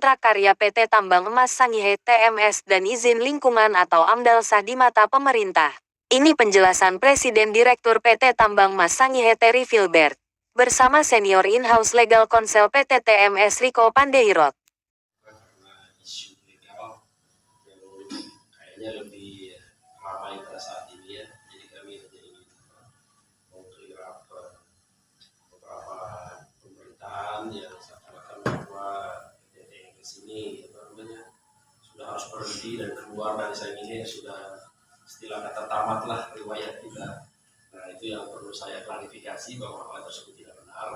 kontrak karya PT Tambang Emas Sangihe TMS dan izin lingkungan atau AMDAL sah di mata pemerintah. Ini penjelasan Presiden Direktur PT Tambang Emas Sangihe Terry Filbert bersama senior in-house legal counsel PT TMS Riko Pandeirot. Karena isu legal yang kayaknya lebih ramai pada saat ini ya, jadi kami hanya ingin meng-clear up beberapa pemberitaan yang seakan-akan bahwa PT TMS ini sudah harus berhenti dan keluar dari Sangihe, sudah istilah kata tamatlah riwayat kita. Nah, itu yang perlu saya klarifikasi bahwa hal tersebut tidak benar,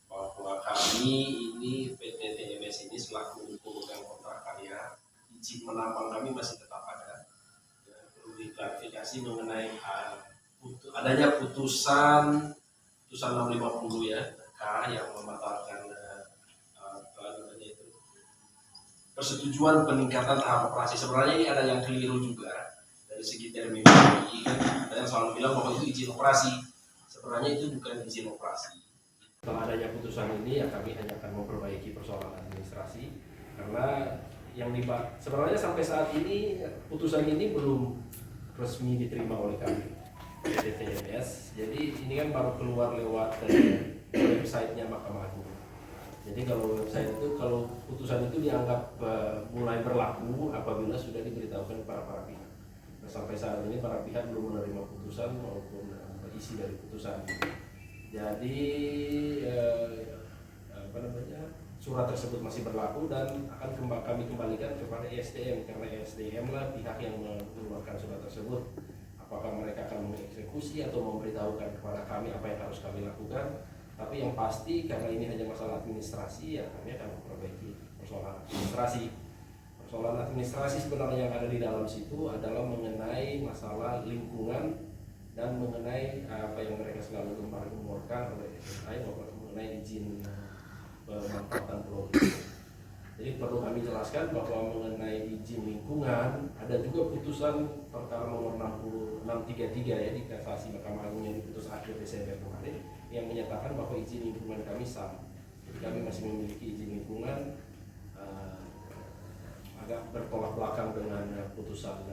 bahwa kami ini PT TMS ini selaku pemegang kontrak karya, izin menambang kami masih tetap ada. Ya, perlu diklarifikasi mengenai adanya putusan 650 ya K yang membatalkan persetujuan peningkatan tahap operasi. Sebenarnya ini ada yang keliru juga dari segi terminologi, kan ada yang selalu bilang bahwa itu izin operasi, sebenarnya itu bukan izin operasi. Kalau adanya putusan ini ya kami hanya akan memperbaiki persoalan administrasi, karena yang sebenarnya sampai saat ini putusan ini belum resmi diterima oleh kami PT TMS. Jadi ini kan baru keluar lewat website-nya Mahkamah Agung. Jadi kalau website itu, kalau putusan itu dianggap mulai berlaku apabila sudah diberitahukan kepada para pihak. Nah, sampai saat ini para pihak belum menerima putusan maupun isi dari putusan. Jadi surat tersebut masih berlaku dan akan kami kembalikan kepada ESDM, karena ESDM lah pihak yang mengeluarkan surat tersebut. Apakah mereka akan mengeksekusi atau memberitahukan kepada kami apa yang harus kami lakukan? Tapi yang pasti karena ini hanya masalah administrasi, ya kami akan memperbaiki persoalan administrasi. Persoalan administrasi sebenarnya yang ada di dalam situ adalah mengenai masalah lingkungan dan mengenai apa yang mereka selalu gembar-gemborkan oleh SSI mengenai izin pemanfaatan pulau itu. Jadi perlu kami jelaskan bahwa mengenai izin lingkungan ada juga putusan perkara nomor 633 ya di kasasi Mahkamah Agung yang diputus akhir Desember kemarin, yang menyatakan bahwa izin lingkungan kami sah. Jadi kami masih memiliki izin lingkungan, agak bertolak belakang dengan putusan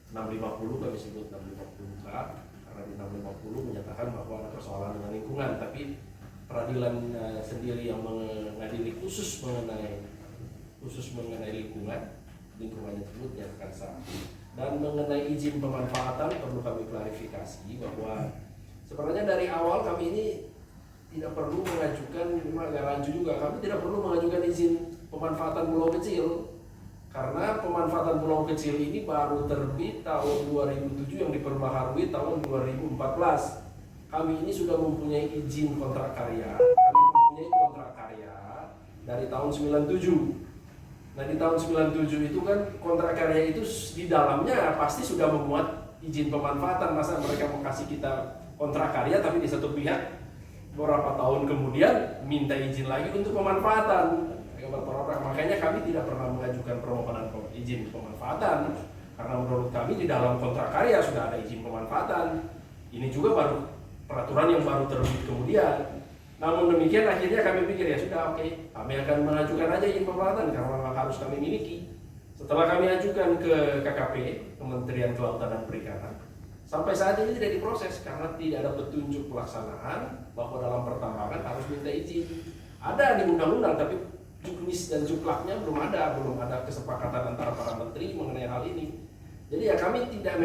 650, kami sebut 650K, karena di 650 menyatakan bahwa ada persoalan dengan lingkungan, tapi peradilan sendiri yang mengadili khusus mengenai lingkungannya tersebut dinyatakan sah. Dan mengenai izin pemanfaatan perlu kami klarifikasi bahwa sebenarnya dari awal kami ini tidak perlu mengajukan, agak rancu juga, kami tidak perlu mengajukan izin pemanfaatan pulau kecil, karena pemanfaatan pulau kecil ini baru terbit tahun 2007 yang diperbaharui tahun 2014. Kami ini sudah mempunyai izin kontrak karya, kami mempunyai kontrak karya dari tahun 97. Nah di tahun 97 itu kan kontrak karya itu di dalamnya pasti sudah memuat izin pemanfaatan. Masa mereka mau kasih kita kontrak karya tapi di satu pihak beberapa tahun kemudian minta izin lagi untuk pemanfaatan. Makanya kami tidak pernah mengajukan permohonan izin pemanfaatan, karena menurut kami di dalam kontrak karya sudah ada izin pemanfaatan. Ini juga baru peraturan yang baru terbit kemudian. Namun demikian akhirnya kami pikir ya sudah oke, kami akan mengajukan aja izin pemanfaatan karena memang harus kami miliki. Setelah kami ajukan ke KKP, Kementerian Kelautan dan Perikanan, sampai saat ini tidak diproses karena tidak ada petunjuk pelaksanaan bahwa dalam pertambangan harus minta izin. Ada di undang-undang tapi juknis dan juklaknya belum ada kesepakatan antara para menteri mengenai hal ini. Jadi ya kami tidak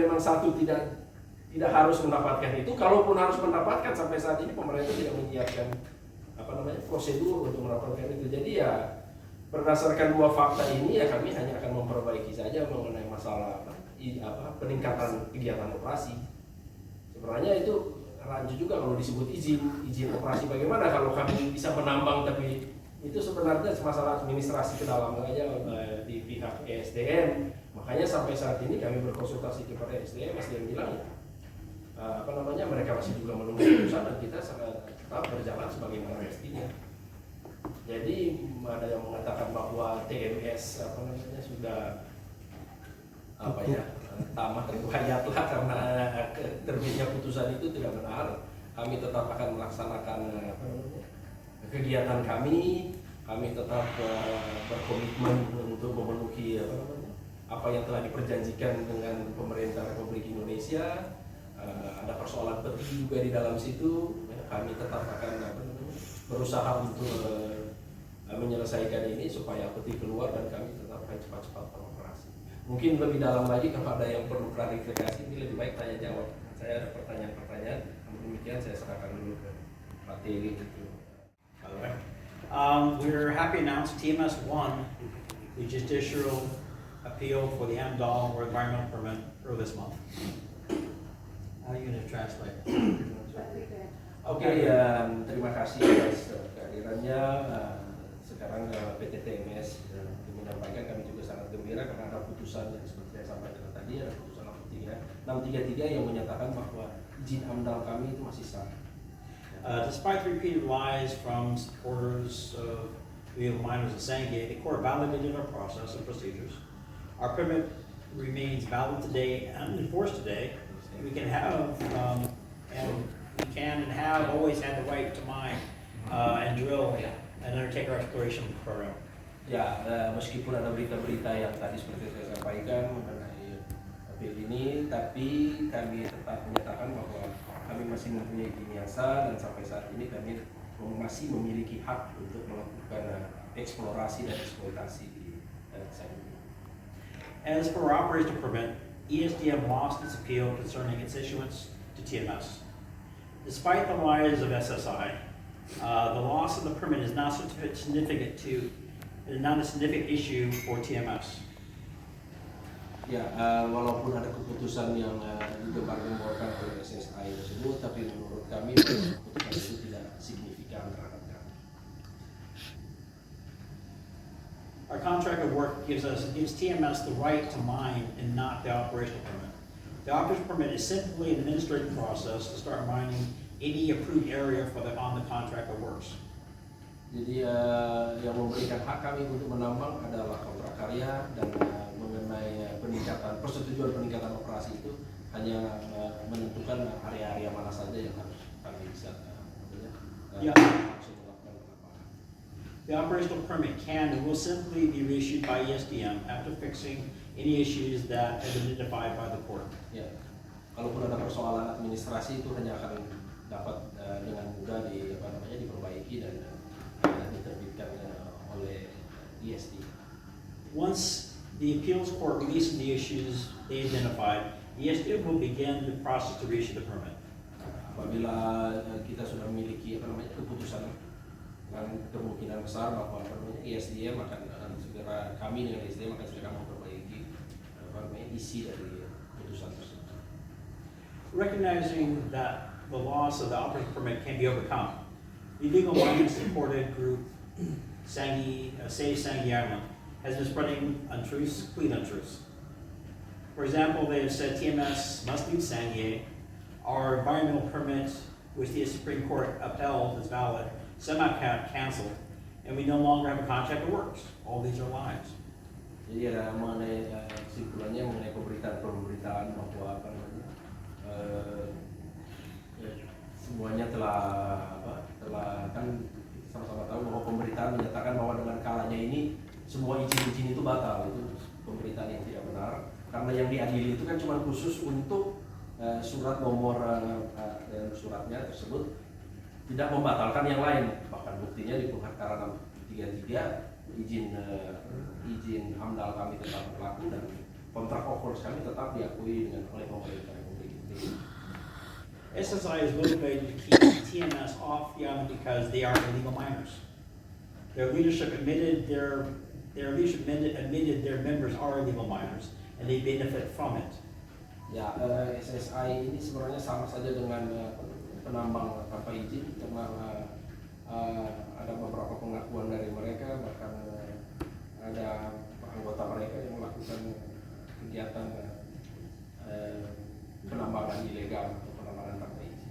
harus mendapatkan itu. Kalaupun harus mendapatkan, sampai saat ini pemerintah tidak menyiapkan prosedur untuk mendapatkan itu. Jadi ya berdasarkan dua fakta ini ya kami hanya akan memperbaiki saja mengenai masalah peningkatan kegiatan operasi. Sebenarnya itu rancu juga kalau disebut izin operasi. Bagaimana kalau kami bisa menambang tapi itu sebenarnya masalah administrasi ke dalam aja di pihak ESDM. Makanya sampai saat ini kami berkonsultasi kepada ESDM bilang ya mereka masih juga menunggu putusan dan kita tetap berjalan sebagaimana mestinya. Jadi ada yang mengatakan bahwa TMS sudah tamat riwayat lah karena terbitnya putusan itu tidak benar. Kami tetap akan melaksanakan kegiatan kami kami tetap berkomitmen untuk memenuhi apa yang telah diperjanjikan dengan pemerintah Republik Indonesia. Ada persoalan peti juga di dalam situ. Kami tetap akan berusaha untuk menyelesaikan ini supaya peti keluar dan kami tetap akan cepat-cepat beroperasi. Mungkin lebih dalam lagi kalau ada yang perlu klarifikasi, ini lebih baik tanya jawab. Saya ada pertanyaan-pertanyaan. Namun demikian saya serahkan dulu ke Pak Teli. By the way, we're happy to announce TMS won the judicial appeal for the MDOL or environmental permit earlier this month. How are you going to translate? Oke, terima kasih atas kehadirannya. Sekarang PT TMS menyampaikan kami juga sangat gembira karena ada putusan yang seperti saya sampaikan tadi, ada putusan 633 yang menyatakan bahwa izin AMDAL kami itu masih sah. Despite repeated lies from supporters of illegal miners in Sangay, the court validated our process and procedures. Our permit remains valid today and enforced today. We can have and have always had the right to mine and drill and undertake our exploration program. Ya, meskipun ada berita-berita yang tadi seperti saya sampaikan mengenai apel ini, tapi kami tetap menyatakan bahwa kami masih mempunyai izin yang sah dan sampai saat ini kami masih memiliki hak untuk melakukan eksplorasi dan eksploitasi di Sangay. As for our operational permit, ESDM lost its appeal concerning its issuance to TMS. Despite the lies of SSI, the loss of the permit is not a significant issue for TMS. Ya, walaupun ada keputusan yang digembar-gemborkan oleh SSI tersebut, tapi menurut kami keputusan itu tidak signifikan terhadap kami. Our contract of work gives TMS the right to mine and not the operational permit. The operational permit is simply an administrative process to start mining any approved area on the contract of works. Jadi yang memberikan hak kami untuk menambang adalah kontrak karya dan mengenai persetujuan peningkatan operasi itu hanya menentukan area-area mana saja yang harus kami bisa langsung melakukan penambangan. The operational permit can and will simply be reissued by ESDM after fixing any issues that have been identified by the court. Ya, kalaupun ada persoalan administrasi itu hanya akan dapat dengan mudah diperbaiki dan diterbitkan oleh ESD. Once the appeals court releases the issues they identified, ESDM will begin the process to reissue the permit. Apabila kita sudah memiliki keputusan dengan kemungkinan besar bahwa ESDM akan segera, kami dengan ESDM akan segera memperbaiki isi dari putusan tersebut. Recognizing that the loss of the operating permit can be overcome, the legal mining supported group Save Sangay Island has been spreading untruths, complete untruths. For example, they have said TMS must leave Sangay, our environmental permit, which the Supreme Court upheld as valid, semi-cancelled, and we no longer have a contract that works. All these are lies. Jadi ada mengenai kesimpulannya mengenai pemberitaan bahwa semuanya telah kan sama-sama tahu bahwa pemberitaan menyatakan bahwa dengan kalanya ini semua izin-izin itu batal. Itu pemberitaan yang tidak benar karena yang diadili itu kan cuma khusus untuk surat nomor suratnya tersebut tidak membatalkan yang lain. Bahkan buktinya di perkara 633 izin AMDAL kami tetap berlaku dan kontrak offers kami tetap diakui oleh pemerintah Republik Indonesia. SSI is motivated to keep TMS off the island because they are illegal miners. Their leadership admitted their members are illegal miners and they benefit from it. Ya, SSI ini sebenarnya sama saja dengan penambang tanpa izin karena ada beberapa pengakuan dari mereka, bahkan ada anggota mereka yang melakukan kegiatan penambangan ilegal atau penambangan tanpa izin.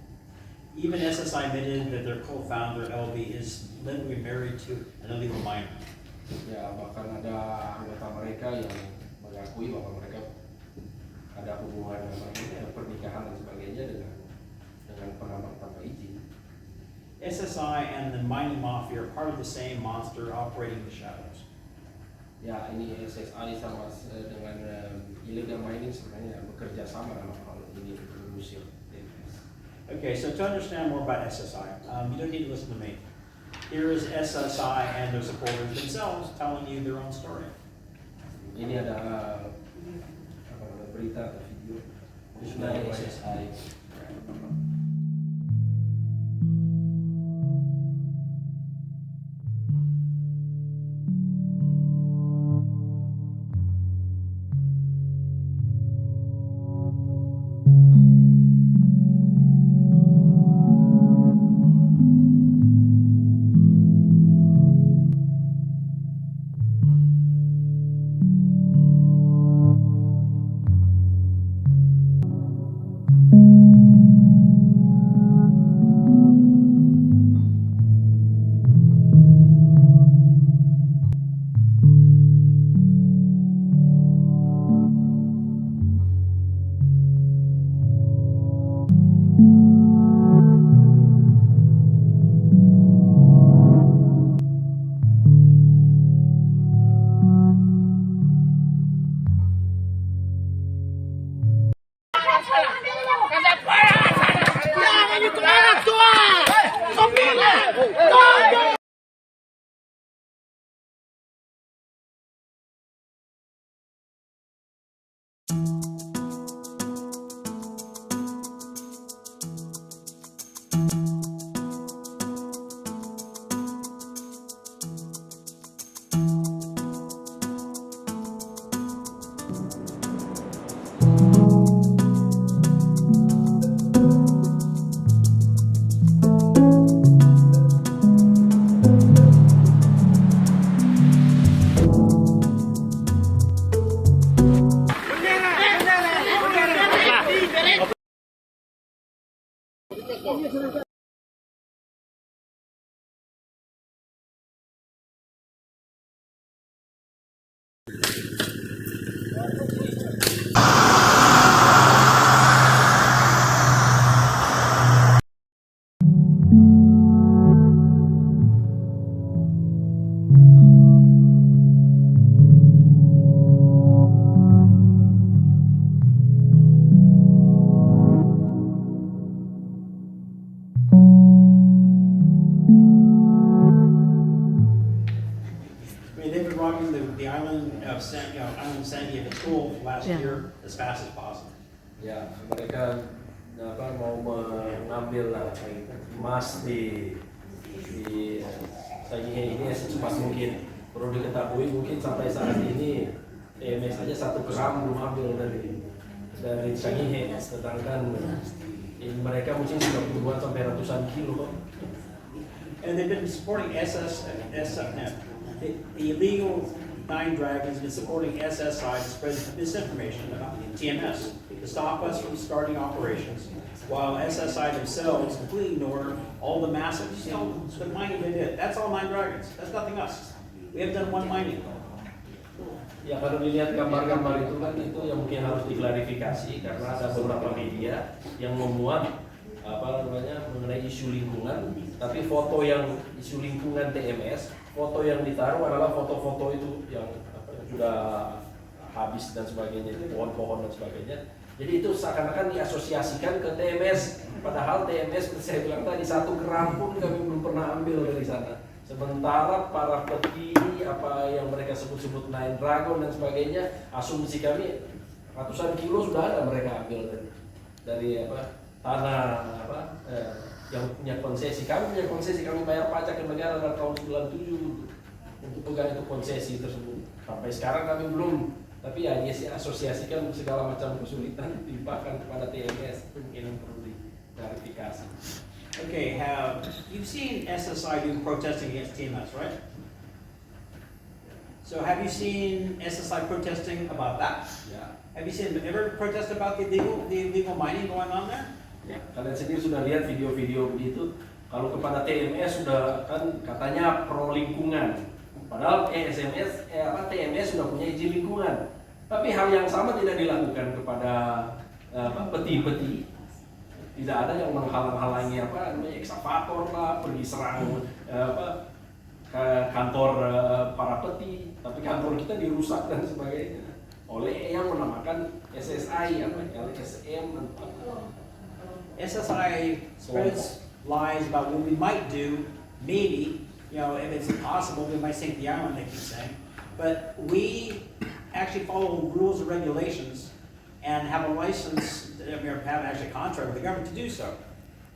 Even SSI admitted that their co-founder LB is literally married to an illegal miner. Ya, bahkan ada anggota mereka yang mengakui bahwa mereka ada hubungan pernikahan dan sebagainya dengan penambang tanpa izin. SSI and the mining mafia are part of the same monster operating in the shadows. Ya, ini SSI sama dengan illegal mining sebenarnya bekerja sama dalam hal ini untuk mengusir TMS. Okay, so to understand more about SSI, you don't need to listen to me. Here is SSI and their supporters themselves telling you their own story. Ini ada apa namanya, berita atau video dari SSI. Island Sandy at the school last Yeah. year as fast as possible. Ya, mereka mau mengambil emas di Sangihe ini secepat mungkin. Perlu diketahui mungkin sampai saat ini TMS saja 1 gram belum ambil dari Sangihe, sedangkan mereka mungkin sudah puluhan sampai ratusan kilo. And they've been supporting the illegal Nine Dragons have been supporting SSI to spread misinformation about TMS to stop us from starting operations, while SSI themselves completely ignore all the massive, the mining they did. That's all Nine Dragons. That's nothing us. We haven't done one mining. Ya, kalau dilihat gambar-gambar itu kan itu yang mungkin harus diklarifikasi karena ada beberapa media yang memuat mengenai isu lingkungan, tapi foto yang isu lingkungan TMS, foto yang ditaruh adalah foto-foto itu yang sudah habis dan sebagainya, itu pohon-pohon dan sebagainya. Jadi itu seakan-akan diasosiasikan ke TMS, padahal TMS seperti saya bilang tadi 1 gram pun kami belum pernah ambil dari sana. Sementara para petinggi apa yang mereka sebut-sebut Nine Dragon dan sebagainya, asumsi kami ratusan kilo sudah ada mereka ambil dari tanah yang punya konsesi. Kami punya konsesi, kami bayar pajak ke negara dari tahun 97 untuk pegang itu konsesi tersebut. Sampai sekarang kami belum, tapi ya asosiasikan segala macam kesulitan ditimpakan kepada TMS, itu mungkin perlu diklarifikasi. Okay, you've seen SSI do protesting against TMS, right? So have you seen SSI protesting about that? Ya. Have you seen them ever protest about the illegal mining going on there? Ya, kalian sendiri sudah lihat video-video begitu. Kalau kepada TMS sudah kan katanya pro lingkungan, padahal TMS sudah punya izin lingkungan. Tapi hal yang sama tidak dilakukan kepada peti-peti Tidak ada yang menghalang-halangi eksavator lah, pergi serang ke kantor para peti, tapi kantor kita dirusak dan sebagainya oleh yang menamakan SSI, LSM. SSI spreads lies about what we might do, maybe, if it's impossible, we might sink the island, they keep saying. But we actually follow rules and regulations and have a license, or have actually a contract with the government to do so.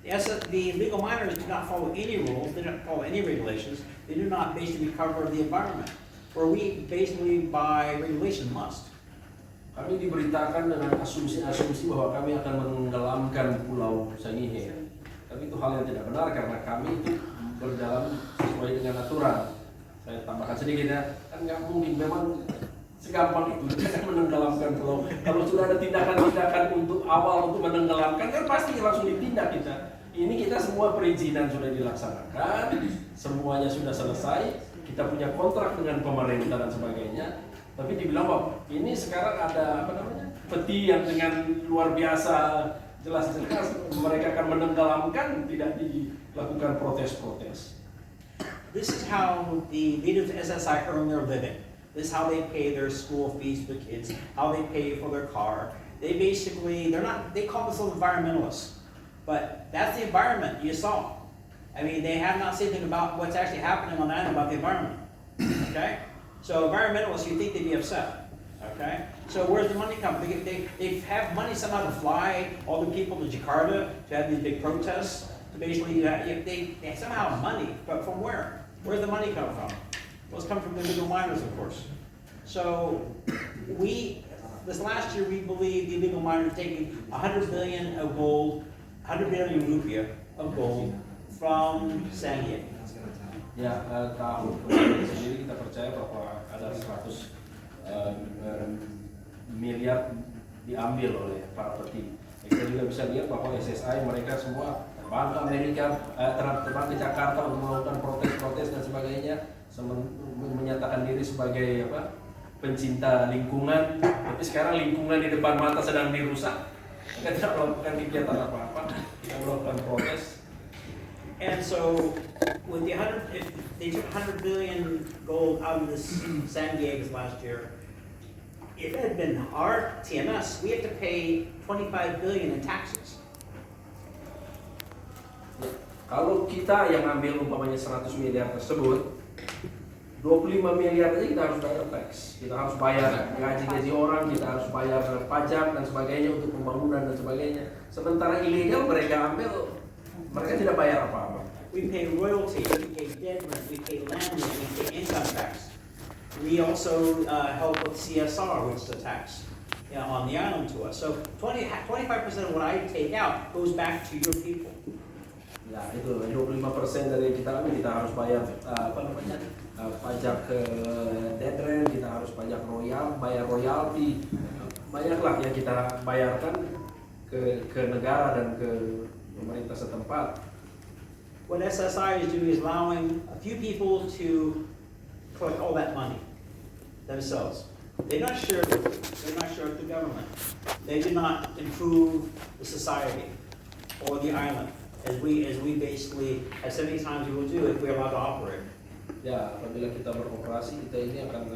The legal miners do not follow any rules, they don't follow any regulations, they do not basically cover the environment, where we basically by regulation must. Kami diberitakan dengan asumsi-asumsi bahwa kami akan menenggelamkan Pulau Sangihe. Tapi itu hal yang tidak benar karena kami itu berjalan sesuai dengan aturan. Saya tambahkan sedikit ya, kan nggak mungkin memang segampang itu menenggelamkan pulau. Kalau sudah ada tindakan-tindakan untuk awal untuk menenggelamkan kan pasti langsung ditindak kita. Ini kita semua perizinan sudah dilaksanakan, semuanya sudah selesai, kita punya kontrak dengan pemerintah dan sebagainya. Tapi dibilang bahwa ini sekarang ada peti yang dengan luar biasa jelas-jelas mereka akan menenggelamkan, tidak dilakukan protes-protes. This is how the leaders of SSI earn their living. This is how they pay their school fees for the kids, how they pay for their car. They call themselves environmentalists, but that's the environment you saw. I mean, they have not said anything about what's actually happening on the island about the environment, okay? So environmentalists, you think they'd be upset, okay? So where's the money come? They have money somehow to fly all the people to Jakarta to have these big protests. To basically, they somehow have money, but from where? Where's the money come from? Well, it's come from the illegal miners, of course. So this last year, we believe the illegal miners taking 100 billion of gold, 100 billion rupiah of gold from Sangihe. Ya, tahun sendiri kita percaya bahwa ada 100 miliar diambil oleh para peti. Kita juga bisa lihat bahwa SSI mereka semua terbang ke Amerika, terbang ke Jakarta untuk melakukan protes-protes dan sebagainya, menyatakan diri sebagai pencinta lingkungan. Tapi sekarang lingkungan di depan mata sedang dirusak. Mereka tidak melakukan kegiatan apa-apa, tidak melakukan protes. And so, if they took 100 billion gold out of this Sangihe last year, if it had been our TMS, we have to pay 25 billion in taxes. Kalau kita yang ambil umpamanya 100 miliar tersebut, 25 miliar aja kita harus bayar tax. Kita harus bayar gaji-gaji orang, kita harus bayar pajak dan sebagainya untuk pembangunan dan sebagainya. Sementara ilegal mereka ambil, mereka tidak bayar apa-apa. We pay royalty, we pay debt rent, we pay land rent, we pay income tax. We also help with CSR, which is a tax on the island to us. So 25% of what I take out goes back to your people. Ya itu 25% dari kita kami kita harus bayar pajak ke debt rent, kita harus bayar royalti, banyaklah yang kita bayarkan ke negara dan ke pemerintah setempat. What SSI is doing is allowing a few people to collect all that money themselves. They're not sure with the government. They do not improve the society or the island as we basically, as so many times we will do if we're allowed to operate. Ya, apabila kita beroperasi, kita ini akan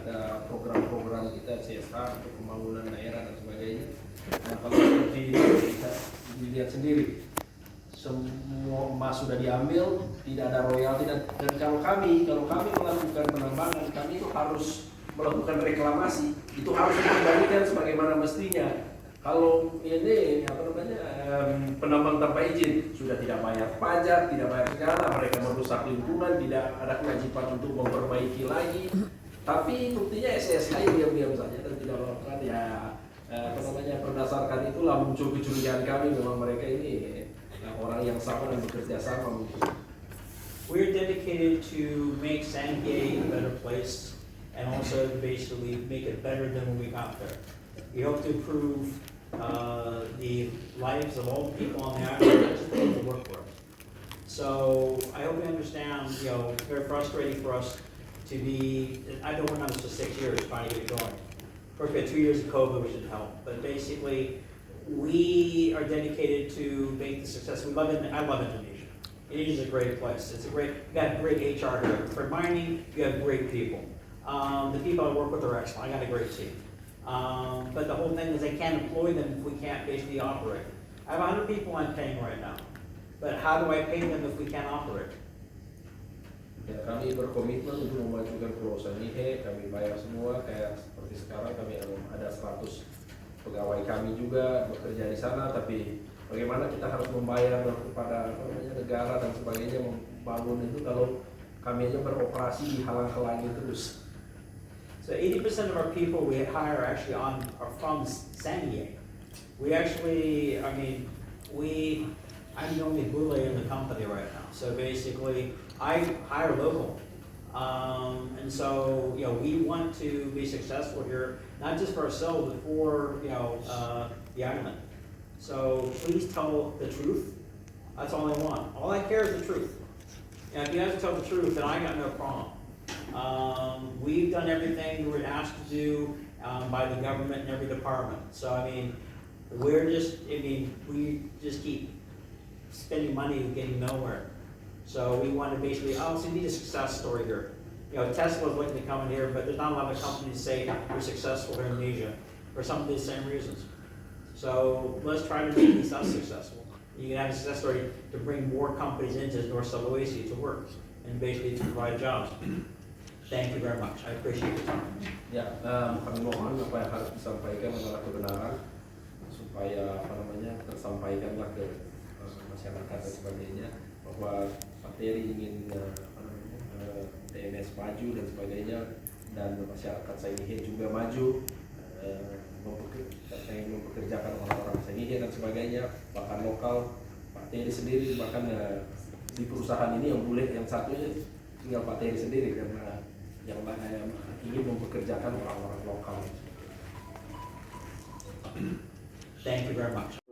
ada program-program kita CSR untuk pembangunan daerah dan sebagainya. Nah, kalau seperti ini bisa dilihat sendiri, semua emas sudah diambil, tidak ada royalti dan kalau kami melakukan penambangan, kami itu harus melakukan reklamasi, itu harus dikembalikan sebagaimana mestinya. Kalau ini penambang tanpa izin sudah tidak bayar pajak, tidak bayar segala, mereka merusak lingkungan, tidak ada kewajiban untuk memperbaiki lagi. Tapi buktinya SSI diam-diam saja dan tidak melakukan berdasarkan itulah muncul kecurigaan kami memang mereka ini orang yang sama dan bekerja sama mungkin. We're dedicated to make Sangihe a better place and also basically make it better than when we got there. We hope to improve the lives of all the people on the island, not just the people who work for us. So I hope you understand, it's very frustrating for us to be, I've been working on this for 6 years trying to get it going. Of course, we had 2 years of COVID, which didn't help, but basically, we are dedicated to make the success. I love Indonesia. Indonesia is a great place. You got great HR here. For mining, you have great people. The people I work with are excellent. I got a great team. But the whole thing is I can't employ them if we can't basically operate. I have 100 people I'm paying right now. But how do I pay them if we can't operate? Ya, kami berkomitmen untuk memajukan Pulau Sangihe. Kami bayar semua, kayak seperti sekarang kami ada 100 pegawai kami juga bekerja di sana. Tapi bagaimana kita harus membayar kepada negara dan sebagainya membangun itu kalau kami aja beroperasi dihalang-halangi terus. So 80% of our people we hire actually are from Sangihe. We actually, I'm the only bule in the company right now. So basically, I hire local. And so, we want to be successful here, not just for ourselves, but for, the island. So please tell the truth. That's all I want. All I care is the truth. And if you have to tell the truth, then I got no problem. We've done everything we were asked to do by the government in every department. So we just keep spending money and getting nowhere. So we want to basically, so we need a success story here. Tesla is looking to come in here, but there's not a lot of companies say we're successful here in Indonesia for some of the same reasons. So let's try to make these us successful. You can have a success story to bring more companies into North Sulawesi to work and basically to provide jobs. Thank you very much. I appreciate your time. Ya, kami mohon apa yang harus disampaikan adalah kebenaran supaya tersampaikanlah ke masyarakat dan sebagainya bahwa Pak Terry ingin TNS maju dan sebagainya dan masyarakat Sangihe juga maju, ingin mempekerjakan orang-orang Sangihe dan sebagainya, bahkan lokal. Pak Terry sendiri bahkan di perusahaan ini yang bule yang satunya tinggal Pak Terry sendiri karena yang lain ingin mempekerjakan orang-orang lokal. Thank you very much.